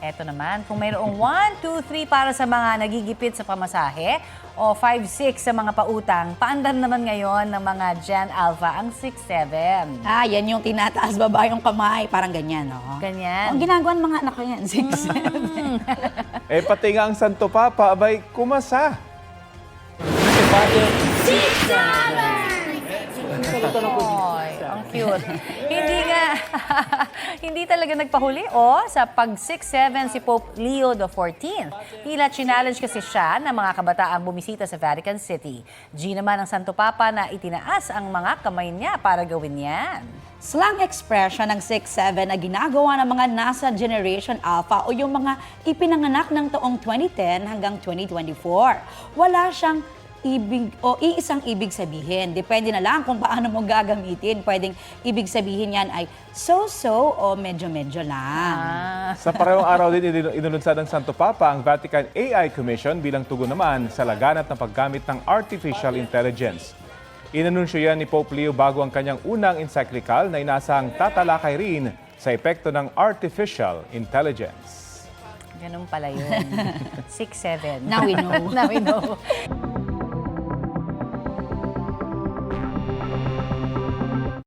Eto naman, kung mayroong 1, 2, 3 para sa mga nagigipit sa pamasahe o 5, 6 sa mga pautang, paandar naman ngayon ng mga Gen Alpha ang 6, 7. Yan yung tinataas baba yung kamay. Parang ganyan, no? Ganyan. Ang ginagawa ng mga anak ko yan, 6, 7. Pati nga ang Santo Papa, abay, kumasa. Oy, ang cute. Hindi nga, hindi talaga nagpahuli sa pag 6'7" si Pope Leo XIV. Tila challenge kasi siya ng mga kabataang bumisita sa Vatican City. G naman ang Santo Papa na itinaas ang mga kamay niya para gawin yan. Slang expression ng 6'7" na ginagawa ng mga nasa Generation Alpha o yung mga ipinanganak ng taong 2010 hanggang 2024. Wala siyang ibig o iisang ibig sabihin. Depende na lang kung paano mo gagamitin. Pwedeng ibig sabihin yan ay so-so o medyo-medyo lang. Sa parehong araw din inununsad ng Santo Papa ang Vatican AI Commission bilang tugon naman sa laganap ng paggamit ng artificial intelligence. Inanunsyo yan ni Pope Leo bago ang kanyang unang encyclical na inasahang tatalakay rin sa epekto ng artificial intelligence. Ganun pala yun. 6'7". Now we know. Now we know.